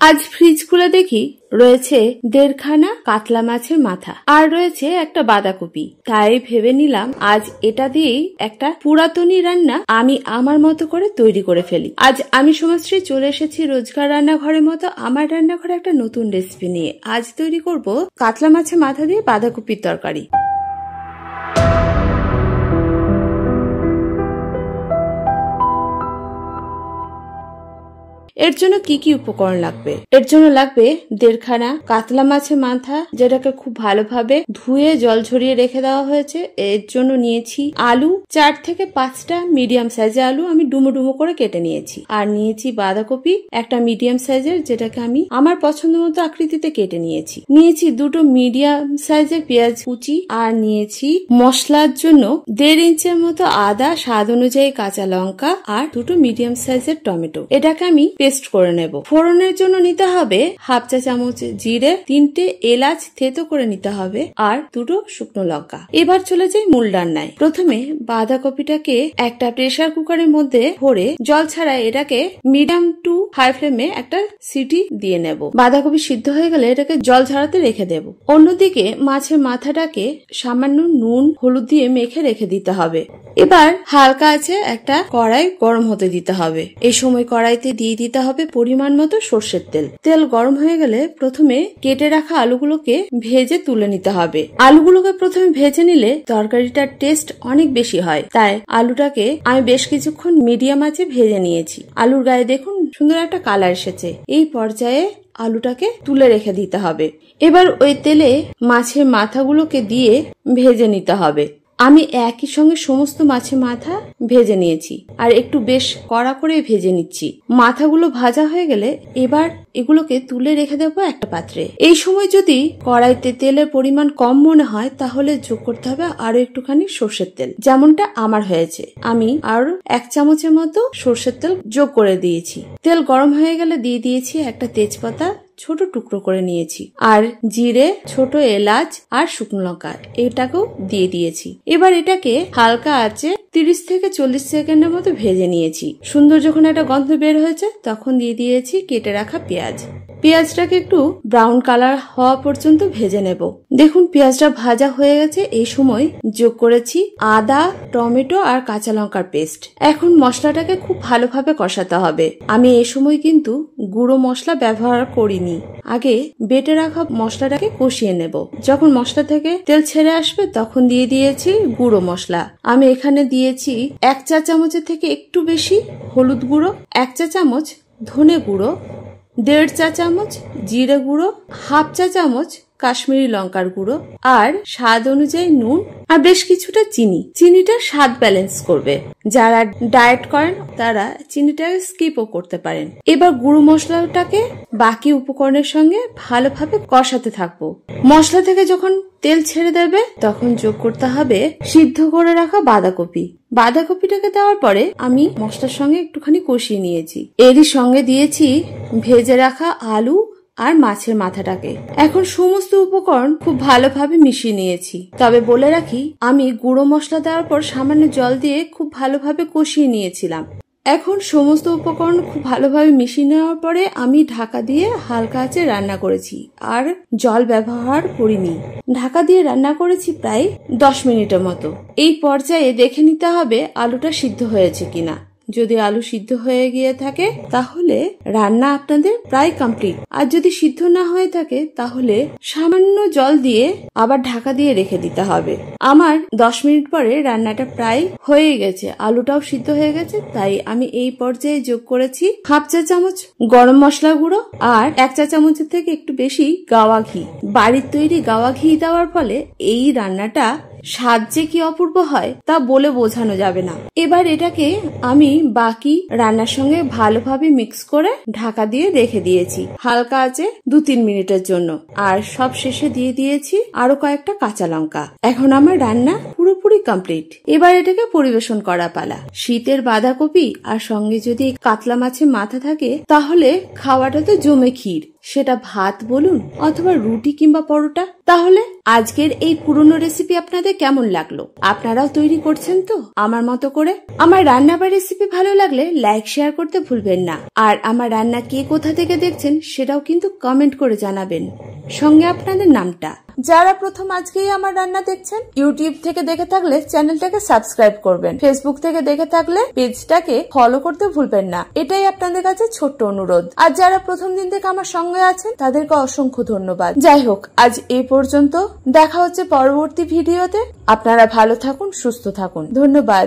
আজ ফ্রিজ খুলে দেখি রয়েছে 1.5 খানা কাতলা মাছের মাথা আর রয়েছে একটা বাঁধাকপি। তাই ভেবে নিলাম আজ এটা দিয়েই একটা পুরাতনী রান্না আমি আমার মতো করে তৈরি করে ফেলি। আজ আমি সোমাশ্রী চলে এসেছি রোজকার রান্নাঘরের মতো আমার রান্নাঘরে একটা নতুন রেসিপি নিয়ে। আজ তৈরি করব কাতলা মাছের মাথা দিয়ে বাঁধাকপির তরকারি। এর জন্য কি কি উপকরণ লাগবে? এর জন্য লাগবে 1.5 খানা কাতলা মাছের মাথা, যেটাকে খুব ভালোভাবে ধুয়ে জল ঝরিয়ে রেখে দেওয়া হয়েছে। এর জন্য নিয়েছি আলু, 4 থেকে 5টা মিডিয়াম সাইজের আলু আমি ডুমো ডুমো করে কেটে নিয়েছি। আর নিয়েছি বাঁধাকপি একটা মিডিয়াম সাইজের, যেটাকে আমি আমার পছন্দ মতো আকৃতিতে কেটে নিয়েছি। নিয়েছি 2টো মিডিয়াম সাইজের পেঁয়াজ কুচি, আর নিয়েছি মশলার জন্য 1.5 ইঞ্চের মতো আদা, স্বাদ অনুযায়ী কাঁচা লঙ্কা, আর 2টো মিডিয়াম সাইজের টমেটো। এটাকে আমি পেস্ট করে নেব। ফোড়নের জন্য নিতে হবে 1/2 চা চামচ জিরে, 3টে এলাচ থেতো করে নিতে হবে, আর 2টো শুকনো লঙ্কা। এবার চলে যাই মূল রান্নায়। প্রথমে বাঁধাকপিটাকে একটা প্রেসার কুকারের মধ্যে ভরে জল ছাড়া এটাকে মিডিয়াম টু হাই ফ্লেমে একটা সিটি দিয়ে নেব। বাঁধাকপি সিদ্ধ হয়ে গেলে এটাকে জল ঝরাতে রেখে দেব। অন্যদিকে মাছের মাথাটাকে সামান্য নুন হলুদ দিয়ে মেখে রেখে দিতে হবে। এবার হালকা আছে একটা কড়াই গরম হতে দিতে হবে। এই সময় কড়াইতে দিয়ে দিতে হবে পরিমাণ মতো সর্ষের তেল। তেল গরম হয়ে গেলে প্রথমে কেটে রাখা আলুগুলোকে ভেজে তুলে নিতে হবে। আলুগুলোকে প্রথমে ভেজে নিলে তরকারিটার টেস্ট অনেক বেশি হয়। তাই আলুটাকে আমি বেশ কিছুক্ষণ মিডিয়াম আঁচে ভেজে নিয়েছি। আলুর গায়ে দেখুন সুন্দর একটা কালার এসেছে। এই পর্যায়ে আলুটাকে তুলে রেখে দিতে হবে। এবার ওই তেলে মাছের মাথাগুলোকে দিয়ে ভেজে নিতে হবে। আমি একই সঙ্গে সমস্ত মাছের মাথা ভেজে নিয়েছি, আর একটু বেশ কড়া করে ভেজে নিচ্ছি। মাথাগুলো ভাজা হয়ে গেলে এবার এগুলোকে তুলে রেখে দেবো একটা পাত্রে। এই সময় যদি কড়াইতে তেলের পরিমাণ কম মনে হয় তাহলে যোগ করতে হবে আরো একটুখানি সর্ষের তেল, যেমনটা আমার হয়েছে। আমি আরো 1 চামচের মতো সর্ষের তেল যোগ করে দিয়েছি। তেল গরম হয়ে গেলে দিয়ে দিয়েছি একটা তেজপাতা ছোট টুকরো করে নিয়েছি, আর জিরে, ছোট এলাচ আর শুকনো লঙ্কা এটাকেও দিয়ে দিয়েছি। এবার এটাকে হালকা আঁচে 30 থেকে 40 সেকেন্ডের মতো ভেজে নিয়েছি। সুন্দর যখন একটা গন্ধ বের হয়েছে তখন দিয়ে দিয়েছি কেটে রাখা পেঁয়াজ। পেঁয়াজটাকে একটু ব্রাউন কালার হওয়া পর্যন্ত ভেজে নেব। দেখুন পেঁয়াজটা ভাজা হয়ে গেছে। এই সময় যোগ করেছি আদা, টমেটো আর কাঁচা লঙ্কার পেস্ট। এখন মশলাটাকে খুব ভালোভাবে কষাতে হবে। আমি এই সময় কিন্তু গুঁড়ো মশলা ব্যবহার করিনি, আগে বেটে রাখা মশলাটাকে কষিয়ে নেব। যখন মশলা থেকে তেল ছেড়ে আসবে তখন দিয়ে দিয়েছি গুঁড়ো মশলা। আমি এখানে দিয়েছি 1 চা চামচের থেকে একটু বেশি হলুদ গুঁড়ো, 1 চা চামচ ধনে গুঁড়ো, 1.5 চা চামচ জিরে গুঁড়ো, 1/2 চা চামচ কাশ্মীরি লঙ্কার গুঁড়ো, আর স্বাদ অনুযায়ী নুন, আর বেশ কিছুটা চিনি। চিনিটা স্বাদ ব্যালেন্স করবে। যারা ডায়েট করেন তারা চিনিটাকে স্কিপও করতে পারেন। এবার গুঁড়ো মশলাটাকে বাকি উপকরণের সঙ্গে ভালোভাবে কষাতে থাকবো। মশলা থেকে যখন তেল ছেড়ে দেবে তখন যোগ করতে হবে সিদ্ধ করে রাখা বাঁধাকপি। বাঁধাকপিটাকে দেওয়ার পরে আমি মশলার সঙ্গে একটুখানি কষিয়ে নিয়েছি। এরই সঙ্গে দিয়েছি ভেজে রাখা আলু আর মাছের মাথাটাকে। এখন সমস্ত উপকরণ খুব ভালোভাবে মিশিয়ে নিয়েছি। তবে বলে রাখি, আমি গুঁড়ো মশলা দেওয়ার পর সামান্য জল দিয়ে খুব ভালোভাবে কষিয়ে নিয়েছিলাম। এখন সমস্ত উপকরণ খুব ভালোভাবে মিশিয়ে নেওয়ার পরে আমি ঢাকা দিয়ে হালকা আঁচে রান্না করেছি, আর জল ব্যবহার করিনি। ঢাকা দিয়ে রান্না করেছি প্রায় 10 মিনিটের মতো। এই পর্যায়ে দেখে নিতে হবে আলুটা সিদ্ধ হয়েছে কিনা। যদি আলু সিদ্ধ হয়ে গিয়ে থাকে তাহলে রান্না আপনাদের প্রায় কমপ্লিট। আর যদি সিদ্ধ না হয়ে থাকে তাহলে সামান্য জল দিয়ে আবার ঢাকা দিয়ে রেখে দিতে হবে। আমার 10 মিনিট পরে রান্নাটা প্রায় হয়ে গেছে, আলুটাও সিদ্ধ হয়ে গেছে। তাই আমি এই পর্যায়ে যোগ করেছি 1/2 চা চামচ গরম মশলা গুঁড়ো, আর 1 চা চামচের থেকে একটু বেশি গাওয়া ঘি। বাড়ির তৈরি গাওয়া ঘি দেওয়ার ফলে এই রান্নাটা স্বাদ যে কি অপূর্ব হয় তা বলে বোঝানো যাবে না। এবার এটাকে আমি বাকি রান্নার সঙ্গে ভালোভাবে মিক্স করে ঢাকা দিয়ে রেখে দিয়েছি হালকা আঁচে 2-3 মিনিটের জন্য। আর সব শেষে দিয়ে দিয়েছি আরো কয়েকটা কাঁচা লঙ্কা। এখন আমার রান্না পুরোপুরি কমপ্লিট। এবার এটাকে পরিবেশন করা পালা। শীতের বাঁধাকপি আর সঙ্গে যদি কাতলা মাছের মাথা থাকে তাহলে খাওয়াটা তো জমে ক্ষীর। সেটা ভাত বলুন অথবা রুটি কিংবা পরোটা। তাহলে আজকের এই পুরনো রেসিপি আপনাদের কেমন লাগলো? আপনারাও তৈরি করছেন তো আমার মতো করে? আমার রান্না বা রেসিপি ভালো লাগলে লাইক শেয়ার করতে ভুলবেন না। আর আমার রান্না কে কোথা থেকে দেখছেন সেটাও কিন্তু কমেন্ট করে জানাবেন, সঙ্গে আপনাদের নামটা। যারা প্রথম আজকেই আমার রান্না দেখছেন, ইউটিউব থেকে দেখে থাকলে চ্যানেলটাকে সাবস্ক্রাইব করবেন, ফেসবুক থেকে দেখে থাকলে পেজটাকে ফলো করতে ভুলবেন না। এটাই আপনাদের কাছে ছোট্ট অনুরোধ। আর যারা প্রথম দিন থেকে আমার সঙ্গে আছেন তাদেরকে অসংখ্য ধন্যবাদ। যাই হোক, আজ এই পর্যন্ত। দেখা হচ্ছে পরবর্তী ভিডিওতে। আপনারা ভালো থাকুন, সুস্থ থাকুন। ধন্যবাদ।